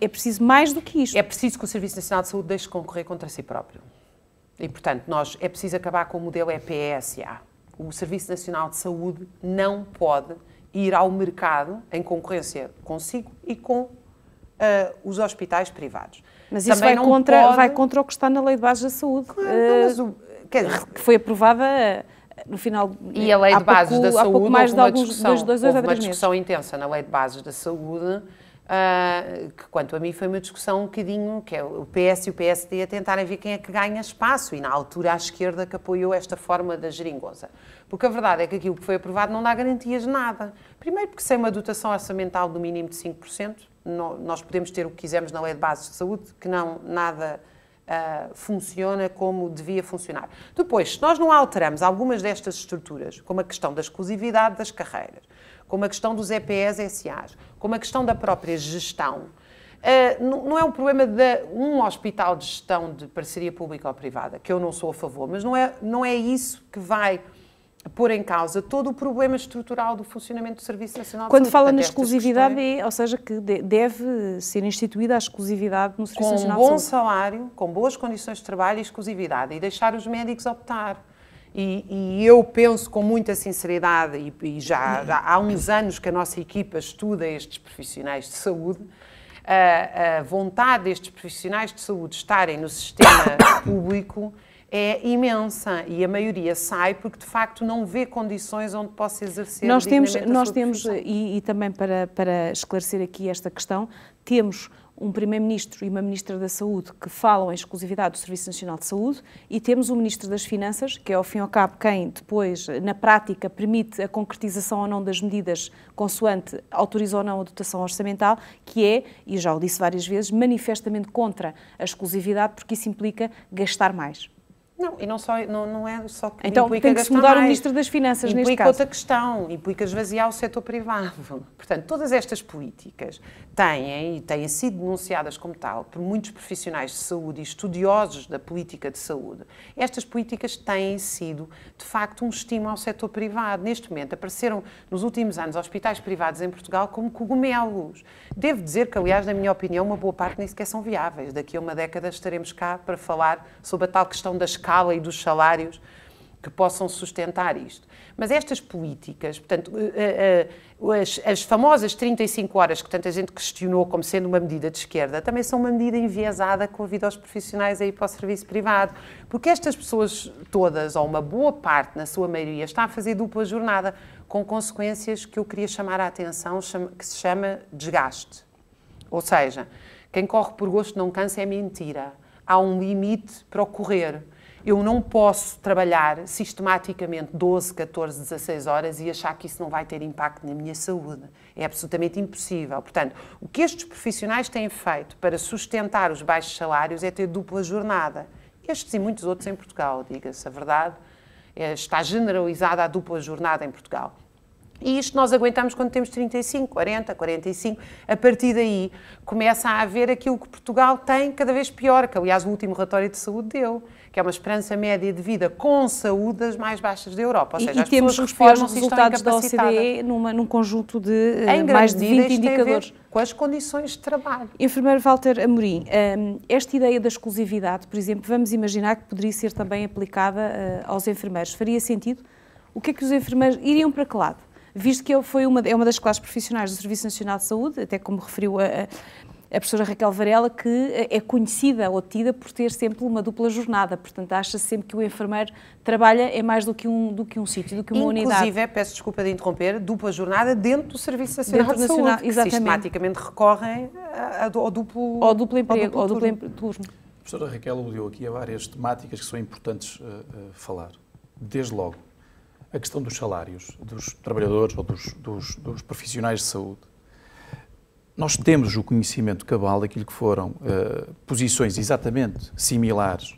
é preciso mais do que isto. É preciso que o Serviço Nacional de Saúde deixe de concorrer contra si próprio. E, portanto, é preciso acabar com o modelo EPSA. O Serviço Nacional de Saúde não pode ir ao mercado em concorrência consigo e com os hospitais privados. Mas isso vai contra o que está na Lei de Bases da Saúde, que foi aprovada no final... E a Lei de Bases da Saúde, houve mais de alguns houve uma discussão intensa na Lei de Bases da Saúde, que quanto a mim foi uma discussão um bocadinho, que é o PS e o PSD a tentarem ver quem é que ganha espaço, e na altura a esquerda que apoiou esta forma da geringonça. Porque a verdade é que aquilo que foi aprovado não dá garantias de nada. Primeiro porque sem uma dotação orçamental do mínimo de 5%, nós podemos ter o que quisermos na Lei de Bases de Saúde, que nada funciona como devia funcionar. Depois, se nós não alteramos algumas destas estruturas, como a questão da exclusividade das carreiras, como a questão dos EPS-SAs, como a questão da própria gestão, não é um problema de um hospital de gestão de parceria pública ou privada, que eu não sou a favor, mas não é isso que vai pôr em causa todo o problema estrutural do funcionamento do Serviço Nacional de Saúde. Quando fala na exclusividade, ou seja, que deve ser instituída a exclusividade no Serviço Nacional de Saúde. Com um bom salário, com boas condições de trabalho e exclusividade, e deixar os médicos optar. E eu penso com muita sinceridade, e já há uns anos que a nossa equipa estuda estes profissionais de saúde, a vontade destes profissionais de saúde estarem no sistema público é imensa, e a maioria sai porque de facto não vê condições onde possa exercer dignamente a sua profissão. E também para esclarecer aqui esta questão, temos um Primeiro-Ministro e uma Ministra da Saúde que falam em exclusividade do Serviço Nacional de Saúde, e temos o Ministro das Finanças, que é ao fim e ao cabo quem depois, na prática, permite a concretização ou não das medidas consoante autoriza ou não a dotação orçamental, que é, e já o disse várias vezes, manifestamente contra a exclusividade, porque isso implica gastar mais. Não, e não é só que então tem que se mudar o Ministro das Finanças neste caso. Implica outra questão, implica esvaziar o setor privado. Portanto, todas estas políticas têm sido denunciadas como tal por muitos profissionais de saúde e estudiosos da política de saúde. Estas políticas têm sido, de facto, um estímulo ao setor privado. Neste momento, apareceram nos últimos anos hospitais privados em Portugal como cogumelos. Devo dizer que, aliás, na minha opinião, uma boa parte nem sequer são viáveis. Daqui a uma década estaremos cá para falar sobre a tal questão da escala e dos salários que possam sustentar isto. Mas estas políticas, portanto, as famosas 35 horas que tanta gente questionou como sendo uma medida de esquerda, também são uma medida enviesada com a vida aos profissionais aí para o serviço privado. Porque estas pessoas todas, ou uma boa parte, na sua maioria, está a fazer dupla jornada, com consequências que eu queria chamar a atenção, que se chama desgaste. Ou seja, quem corre por gosto não cansa é mentira. Há um limite para o correr. Eu não posso trabalhar sistematicamente 12, 14, 16 horas e achar que isso não vai ter impacto na minha saúde. É absolutamente impossível. Portanto, o que estes profissionais têm feito para sustentar os baixos salários é ter dupla jornada. Estes e muitos outros em Portugal, diga-se a verdade, está generalizada a dupla jornada em Portugal. E isto nós aguentamos quando temos 35, 40, 45. A partir daí começa a haver aquilo que Portugal tem cada vez pior, que aliás o último relatório de saúde deu, que é uma esperança média de vida com saúde das mais baixas da Europa. Ou seja, e temos os piores resultados da OCDE num conjunto de mais de 20 indicadores. Com as condições de trabalho. Enfermeiro Walter Amorim, esta ideia da exclusividade, por exemplo, vamos imaginar que poderia ser também aplicada aos enfermeiros. Faria sentido? O que é que os enfermeiros iriam para que lado? Visto que é uma das classes profissionais do Serviço Nacional de Saúde, até como referiu a professora Raquel Varela, que é conhecida ou tida por ter sempre uma dupla jornada. Portanto, acha-se sempre que o enfermeiro trabalha é mais do que um sítio, do que uma unidade. Inclusive, peço desculpa de interromper, dupla jornada dentro do Serviço Nacional de Saúde, que sistematicamente recorrem ao duplo emprego, ao duplo turno. A professora Raquel aludiu aqui a várias temáticas que são importantes falar. Desde logo, a questão dos salários dos trabalhadores ou dos profissionais de saúde. Nós temos o conhecimento cabal daquilo que foram posições exatamente similares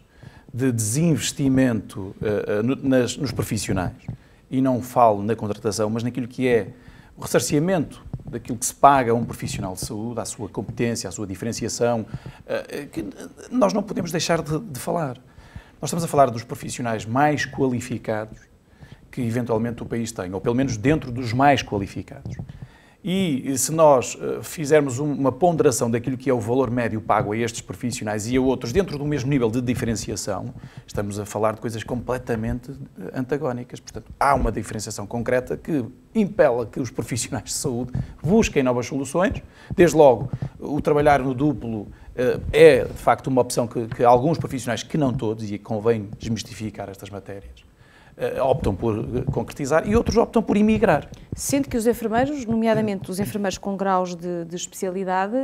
de desinvestimento nos profissionais. E não falo na contratação, mas naquilo que é o ressarcimento daquilo que se paga a um profissional de saúde, à sua competência, à sua diferenciação, que nós não podemos deixar de falar. Nós estamos a falar dos profissionais mais qualificados que eventualmente o país tem, ou pelo menos dentro dos mais qualificados. E se nós fizermos uma ponderação daquilo que é o valor médio pago a estes profissionais e a outros dentro do mesmo nível de diferenciação, estamos a falar de coisas completamente antagónicas. Portanto, há uma diferenciação concreta que impela que os profissionais de saúde busquem novas soluções. Desde logo, o trabalhar no duplo é, de facto, uma opção que alguns profissionais, que não todos, e convém desmistificar estas matérias, optam por concretizar e outros optam por emigrar. Sendo que os enfermeiros, nomeadamente os enfermeiros com graus de especialidade,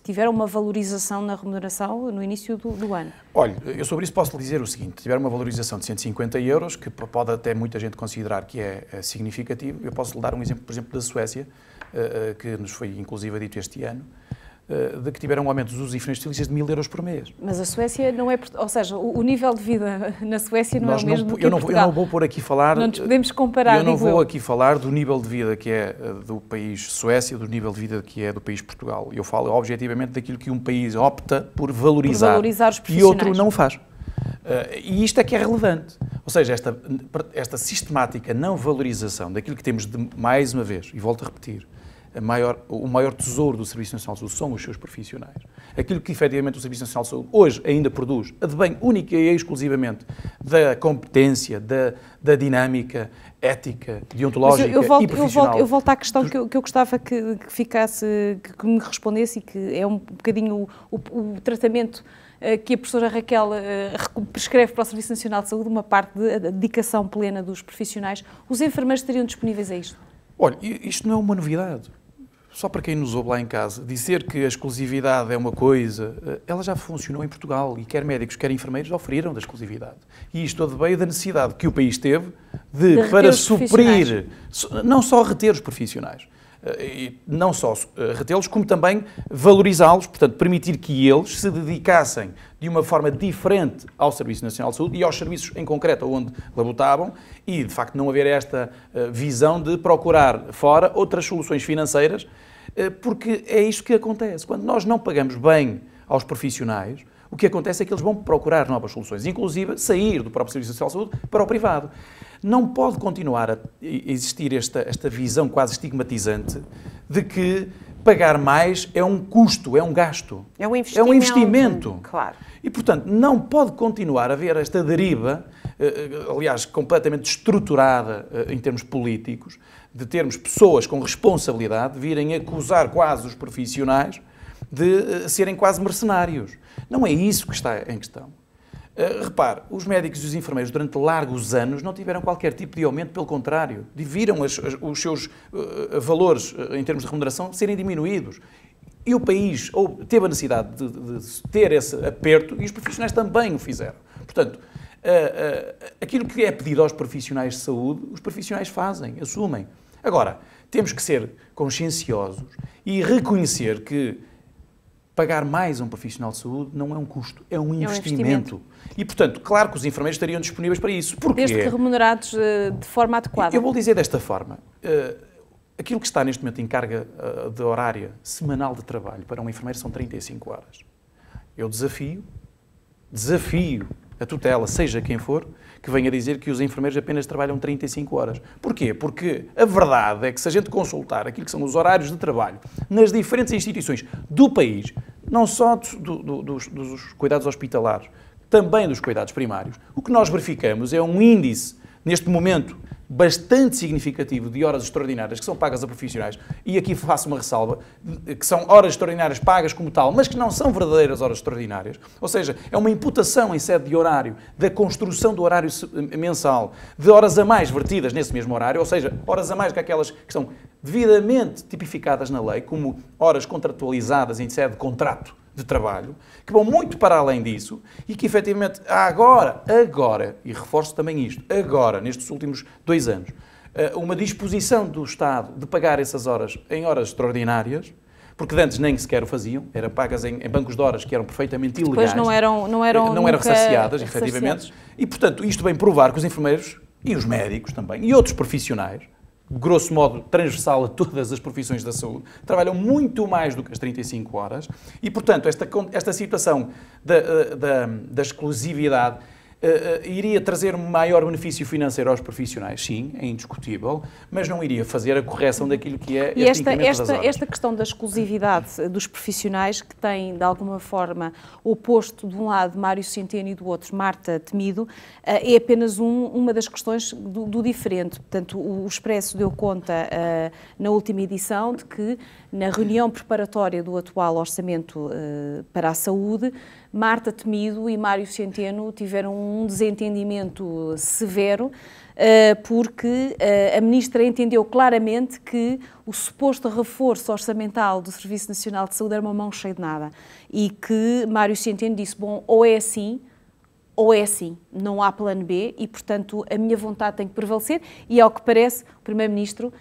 tiveram uma valorização na remuneração no início do ano. Olha, eu sobre isso posso lhe dizer o seguinte, tiveram uma valorização de 150 euros, que pode até muita gente considerar que é significativo. Eu posso lhe dar um exemplo, por exemplo, da Suécia, que nos foi inclusive dito este ano, de que tiveram um aumento dos enfermeiros de 1.000 euros por mês. Mas a Suécia não é... Ou seja, o nível de vida na Suécia não é o mesmo do que em Portugal. Eu não vou pôr aqui falar... Não nos podemos comparar, Eu não vou aqui falar do nível de vida que é do país Suécia, do nível de vida que é do país Portugal. Eu falo objetivamente daquilo que um país opta por valorizar os profissionais. E outro não faz. E isto é que é relevante. Ou seja, esta sistemática não valorização daquilo que temos de, mais uma vez, e volto a repetir, o maior tesouro do Serviço Nacional de Saúde são os seus profissionais. Aquilo que efetivamente o Serviço Nacional de Saúde hoje ainda produz, advém única e exclusivamente da competência, da dinâmica ética, deontológica e profissional. Eu volto à questão que eu gostava que ficasse, que me respondesse e que é um bocadinho o tratamento que a professora Raquel prescreve para o Serviço Nacional de Saúde, uma parte da dedicação plena dos profissionais. Os enfermeiros estariam disponíveis a isto? Olha, isto não é uma novidade. Só para quem nos ouve lá em casa, dizer que a exclusividade é uma coisa, ela já funcionou em Portugal e quer médicos, quer enfermeiros oferiram da exclusividade. E isto veio da necessidade que o país teve para suprir, não só reter os profissionais, E não só retê-los, como também valorizá-los, portanto, permitir que eles se dedicassem de uma forma diferente ao Serviço Nacional de Saúde e aos serviços em concreto onde labutavam e, de facto, não haver esta visão de procurar fora outras soluções financeiras, porque é isto que acontece. Quando nós não pagamos bem aos profissionais, o que acontece é que eles vão procurar novas soluções, inclusive sair do próprio Serviço Nacional de Saúde para o privado. Não pode continuar a existir esta visão quase estigmatizante de que pagar mais é um custo, é um gasto. É um investimento. É um investimento. Claro. E, portanto, não pode continuar a haver esta deriva, aliás, completamente estruturada em termos políticos, de termos pessoas com responsabilidade virem acusar quase os profissionais de serem quase mercenários. Não é isso que está em questão. Repare, os médicos e os enfermeiros durante largos anos não tiveram qualquer tipo de aumento, pelo contrário, viram os seus valores em termos de remuneração serem diminuídos. E o país teve a necessidade de ter esse aperto e os profissionais também o fizeram. Portanto, aquilo que é pedido aos profissionais de saúde, os profissionais fazem, assumem. Agora, temos que ser conscienciosos e reconhecer que pagar mais a um profissional de saúde não é um custo, é um investimento. E, portanto, claro que os enfermeiros estariam disponíveis para isso. Porquê? Desde que remunerados de forma adequada. Eu vou dizer desta forma. Aquilo que está neste momento em carga de horária semanal de trabalho para um enfermeiro são 35 horas. Eu desafio a tutela, seja quem for, que venha dizer que os enfermeiros apenas trabalham 35 horas. Porquê? Porque a verdade é que se a gente consultar aquilo que são os horários de trabalho nas diferentes instituições do país, não só dos cuidados hospitalares, também dos cuidados primários, o que nós verificamos é um índice, neste momento, bastante significativo de horas extraordinárias que são pagas a profissionais, e aqui faço uma ressalva, que são horas extraordinárias pagas como tal, mas que não são verdadeiras horas extraordinárias, ou seja, é uma imputação em sede de horário, da construção do horário mensal, de horas a mais vertidas nesse mesmo horário, ou seja, horas a mais que aquelas que estão devidamente tipificadas na lei, como horas contratualizadas em sede de contrato de trabalho, que vão muito para além disso e que efetivamente agora, e reforço também isto, agora, nestes últimos 2 anos, uma disposição do Estado de pagar essas horas em horas extraordinárias, porque antes nem sequer o faziam, eram pagas em bancos de horas que eram perfeitamente ilegais. Depois não eram ressarciadas, efetivamente. E, portanto, isto vem provar que os enfermeiros e os médicos também, e outros profissionais, grosso modo, transversal a todas as profissões da saúde, trabalham muito mais do que as 35 horas e, portanto, esta situação da exclusividade iria trazer um maior benefício financeiro aos profissionais, sim, é indiscutível, mas não iria fazer a correção daquilo que é este incremento das horas. Esta questão da exclusividade dos profissionais, que tem, de alguma forma, oposto de um lado Mário Centeno e do outro Marta Temido, é apenas uma das questões do diferente. Portanto, o Expresso deu conta, na última edição, de que, na reunião preparatória do atual orçamento para a saúde, Marta Temido e Mário Centeno tiveram um desentendimento severo, porque a Ministra entendeu claramente que o suposto reforço orçamental do Serviço Nacional de Saúde era uma mão cheia de nada. E que Mário Centeno disse, bom, ou é assim, não há plano B e, portanto, a minha vontade tem que prevalecer e, ao que parece, o Primeiro-Ministro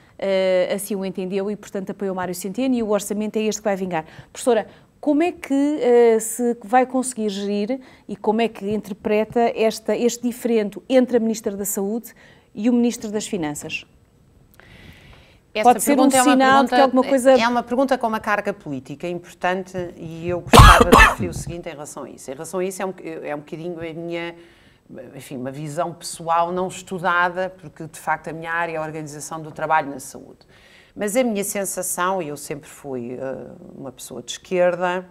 assim o entendeu e, portanto, apoiou Mário Centeno e o orçamento é este que vai vingar. Professora, como é que se vai conseguir gerir e como é que interpreta este diferendo entre a Ministra da Saúde e o Ministro das Finanças? Pode ser um sinal de que alguma coisa... É uma pergunta com uma carga política importante e eu gostava de referir o seguinte em relação a isso. Em relação a isso é um bocadinho a minha, enfim, uma visão pessoal não estudada, porque de facto a minha área é a organização do trabalho na saúde. Mas a minha sensação, e eu sempre fui uma pessoa de esquerda,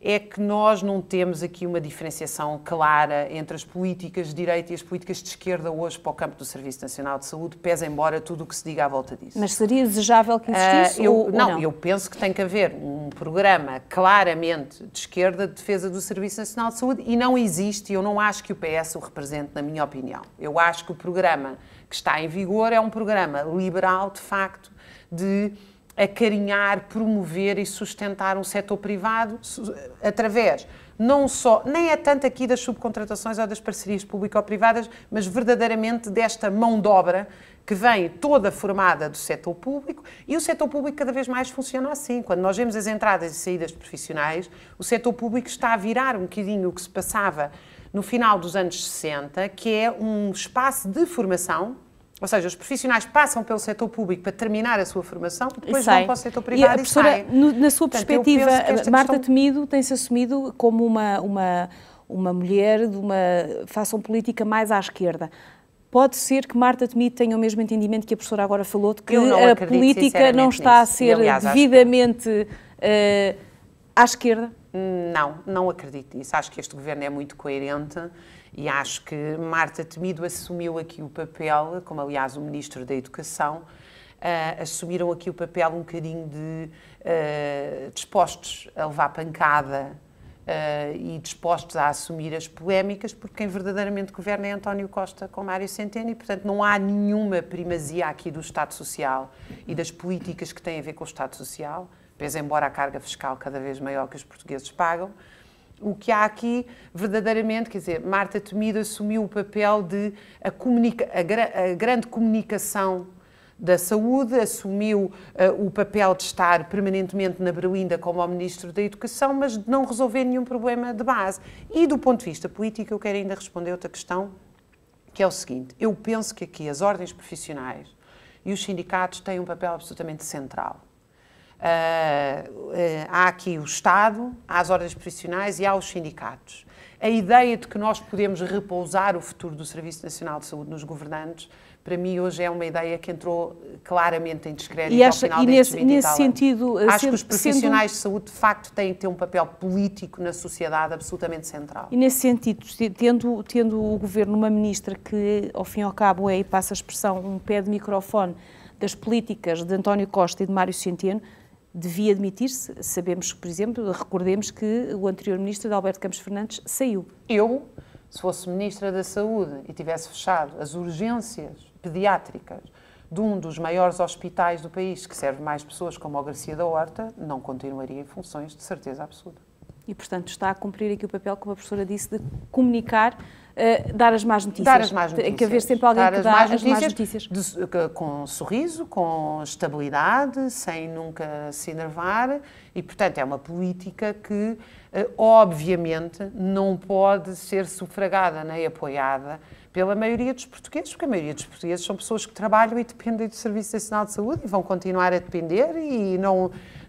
é que nós não temos aqui uma diferenciação clara entre as políticas de direita e as políticas de esquerda hoje para o campo do Serviço Nacional de Saúde, pese embora tudo o que se diga à volta disso. Mas seria desejável que existisse ou não? Eu penso que tem que haver um programa claramente de esquerda de defesa do Serviço Nacional de Saúde e não existe, e eu não acho que o PS o represente, na minha opinião. Eu acho que o programa que está em vigor é um programa liberal, de facto, de acarinhar, promover e sustentar um setor privado através, não só, nem é tanto aqui das subcontratações ou das parcerias público-privadas, mas verdadeiramente desta mão de obra que vem toda formada do setor público, e o setor público cada vez mais funciona assim. Quando nós vemos as entradas e saídas de profissionais, o setor público está a virar um bocadinho o que se passava no final dos anos 60, que é um espaço de formação, ou seja, os profissionais passam pelo setor público para terminar a sua formação, depois vão para o setor privado e saem. Na sua perspectiva, Marta Temido tem-se assumido como uma mulher de uma fação política mais à esquerda. Pode ser que Marta Temido tenha o mesmo entendimento que a professora agora falou, de que a política não está a ser devidamente à esquerda? Não acredito nisso. Acho que este governo é muito coerente e acho que Marta Temido assumiu aqui o papel, como aliás o Ministro da Educação, assumiram aqui o papel um bocadinho de dispostos a levar pancada e dispostos a assumir as polémicas, porque quem verdadeiramente governa é António Costa com Mário Centeno e, portanto, não há nenhuma primazia aqui do Estado Social e das políticas que têm a ver com o Estado Social, pese embora a carga fiscal cada vez maior que os portugueses pagam. O que há aqui, verdadeiramente, quer dizer, Marta Temido assumiu o papel de a grande comunicação da Saúde, assumiu o papel de estar permanentemente na berlinda como o Ministro da Educação, mas de não resolver nenhum problema de base. E do ponto de vista político, eu quero ainda responder outra questão, que é o seguinte: eu penso que aqui as ordens profissionais e os sindicatos têm um papel absolutamente central. Há aqui o Estado, há as ordens profissionais e há os sindicatos. A ideia de que nós podemos repousar o futuro do Serviço Nacional de Saúde nos governantes, para mim hoje é uma ideia que entrou claramente em descrédito ao final destes 20 e tal anos. Acho que os profissionais de saúde, de facto, têm que ter um papel político na sociedade absolutamente central. E nesse sentido, tendo o Governo uma ministra que, ao fim e ao cabo, é, e passa a expressão, um pé de microfone das políticas de António Costa e de Mário Centeno, devia admitir-se. Sabemos, por exemplo, recordemos que o anterior ministro, Alberto Campos Fernandes, saiu. Eu, se fosse Ministra da Saúde e tivesse fechado as urgências pediátricas de um dos maiores hospitais do país, que serve mais pessoas, como o Garcia da Horta, não continuaria em funções, de certeza absoluta. E, portanto, está a cumprir aqui o papel, como a professora disse, de comunicar, dar as más notícias. Dar as más notícias. Tem que haver sempre alguém que dá as más notícias. Com sorriso, com estabilidade, sem nunca se enervar. E, portanto, é uma política que, obviamente, não pode ser sufragada nem apoiada pela maioria dos portugueses, porque a maioria dos portugueses são pessoas que trabalham e dependem do Serviço Nacional de Saúde e vão continuar a depender e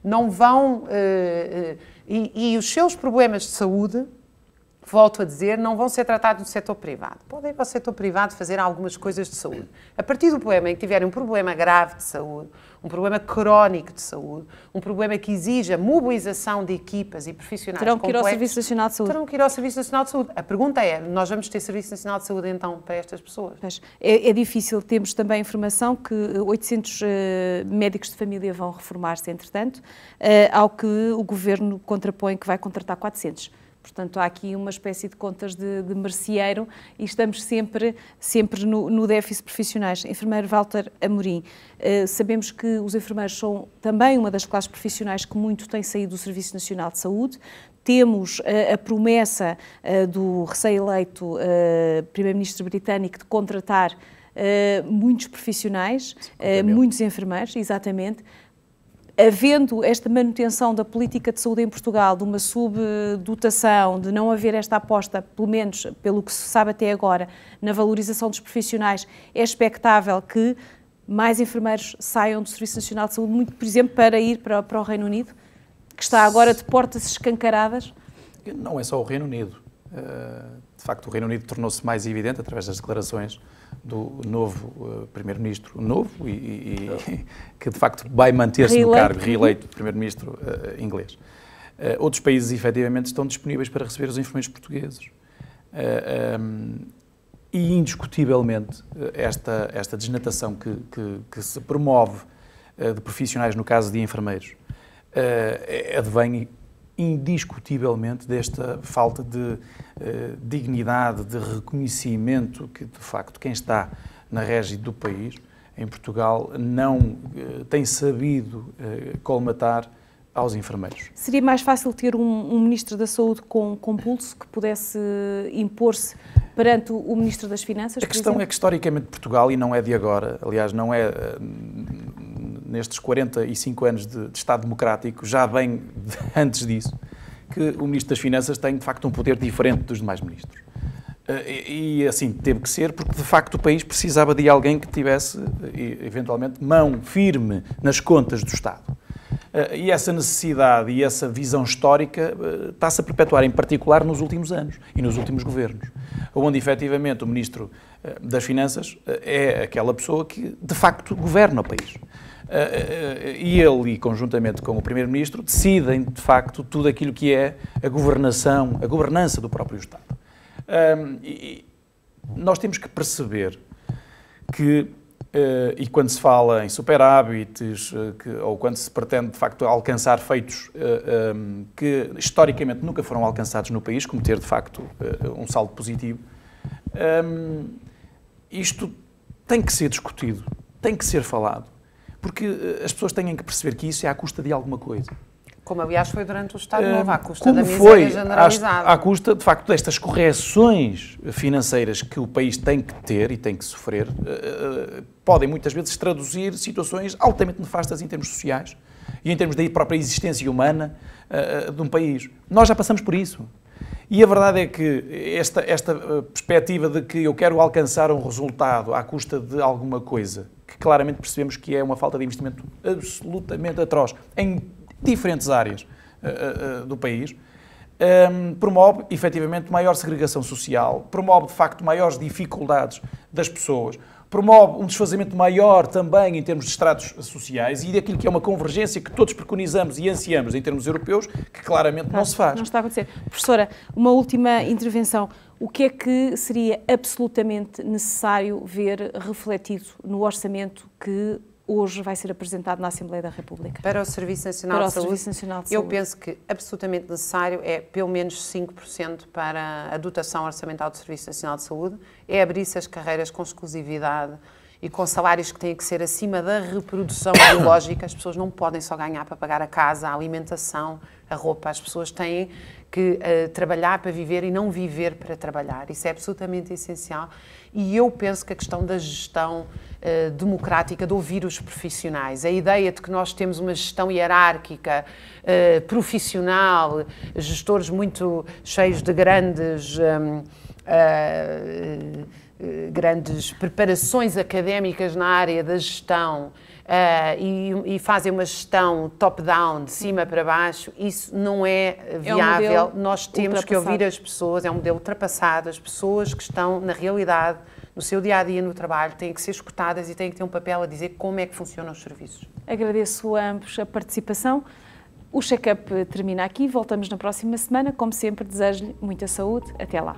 não vão... E os seus problemas de saúde, volto a dizer, não vão ser tratados no setor privado. Podem ir ao setor privado fazer algumas coisas de saúde. A partir do problema em que tiverem um problema grave de saúde, um problema crónico de saúde, um problema que exija mobilização de equipas e profissionais terão que ir ao Serviço Nacional de Saúde. Terão que ir ao Serviço Nacional de Saúde. A pergunta é, nós vamos ter Serviço Nacional de Saúde então para estas pessoas? É difícil. Temos também a informação que 800 médicos de família vão reformar-se, entretanto, ao que o Governo contrapõe que vai contratar 400. Portanto, há aqui uma espécie de contas de merceeiro e estamos sempre no déficit de profissionais. Enfermeiro Walter Amorim, sabemos que os enfermeiros são também uma das classes profissionais que muito têm saído do Serviço Nacional de Saúde. Temos a promessa do recém-eleito Primeiro-Ministro britânico de contratar muitos profissionais, muitos enfermeiros, exatamente. Havendo esta manutenção da política de saúde em Portugal, de uma subdotação, de não haver esta aposta, pelo menos pelo que se sabe até agora, na valorização dos profissionais, é expectável que mais enfermeiros saiam do Serviço Nacional de Saúde, muito, por exemplo, para ir para o Reino Unido, que está agora de portas escancaradas? Não é só o Reino Unido. De facto, o Reino Unido tornou-se mais evidente através das declarações do novo Primeiro-Ministro, novo e que de facto vai manter-se no cargo, reeleito Primeiro-Ministro inglês. Outros países, efetivamente, estão disponíveis para receber os enfermeiros portugueses. E, indiscutivelmente, esta desnatação que se promove de profissionais, no caso de enfermeiros, advém indiscutivelmente desta falta de dignidade, de reconhecimento que, de facto, quem está na régia do país, em Portugal, não tem sabido colmatar aos enfermeiros. Seria mais fácil ter um Ministro da Saúde com pulso que pudesse impor-se perante o Ministro das Finanças? A questão é que, historicamente, Portugal, e não é de agora, aliás, não é nestes 45 anos de Estado Democrático, já vem antes disso, que o Ministro das Finanças tem, de facto, um poder diferente dos demais ministros. E assim teve que ser, porque de facto o país precisava de alguém que tivesse, eventualmente, mão firme nas contas do Estado. E essa necessidade e essa visão histórica está-se a perpetuar, em particular nos últimos anos e nos últimos governos, onde efetivamente o Ministro das Finanças é aquela pessoa que de facto governa o país. E ele, e conjuntamente com o Primeiro-Ministro, decidem de facto tudo aquilo que é a governação, a governança do próprio Estado. E nós temos que perceber que, e quando se fala em superávites, ou quando se pretende de facto alcançar feitos que historicamente nunca foram alcançados no país, como ter de facto um saldo positivo, isto tem que ser discutido, tem que ser falado, porque as pessoas têm que perceber que isso é à custa de alguma coisa. Como, aliás, foi durante o Estado Novo, à custa da miséria generalizada. À custa, de facto, destas correções financeiras que o país tem que ter e tem que sofrer, podem muitas vezes traduzir situações altamente nefastas em termos sociais e em termos da própria existência humana de um país. Nós já passamos por isso. E a verdade é que esta perspectiva de que eu quero alcançar um resultado à custa de alguma coisa, que claramente percebemos que é uma falta de investimento absolutamente atroz em diferentes áreas do país, promove efetivamente maior segregação social, promove de facto maiores dificuldades das pessoas, promove um desfazamento maior também em termos de estratos sociais e daquilo que é uma convergência que todos preconizamos e ansiamos em termos europeus, que claramente não se faz. Não está a acontecer. Professora, uma última intervenção. O que é que seria absolutamente necessário ver refletido no orçamento que hoje vai ser apresentado na Assembleia da República? Para o Serviço Nacional de Saúde, eu penso que absolutamente necessário é pelo menos 5% para a dotação orçamental do Serviço Nacional de Saúde, é abrir-se as carreiras com exclusividade e com salários que têm que ser acima da reprodução biológica. As pessoas não podem só ganhar para pagar a casa, a alimentação, a roupa. As pessoas têm que trabalhar para viver e não viver para trabalhar. Isso é absolutamente essencial. E eu penso que a questão da gestão democrática, de ouvir os profissionais, a ideia de que nós temos uma gestão hierárquica, profissional, gestores muito cheios de grandes preparações académicas na área da gestão e fazem uma gestão top-down, de cima para baixo, isso não é viável. Nós temos que ouvir as pessoas, é um modelo ultrapassado, as pessoas que estão na realidade, no seu dia-a-dia no trabalho, têm que ser escutadas e têm que ter um papel a dizer como é que funcionam os serviços. Agradeço a ambos a participação. O check-up termina aqui, voltamos na próxima semana. Como sempre, desejo-lhe muita saúde. Até lá.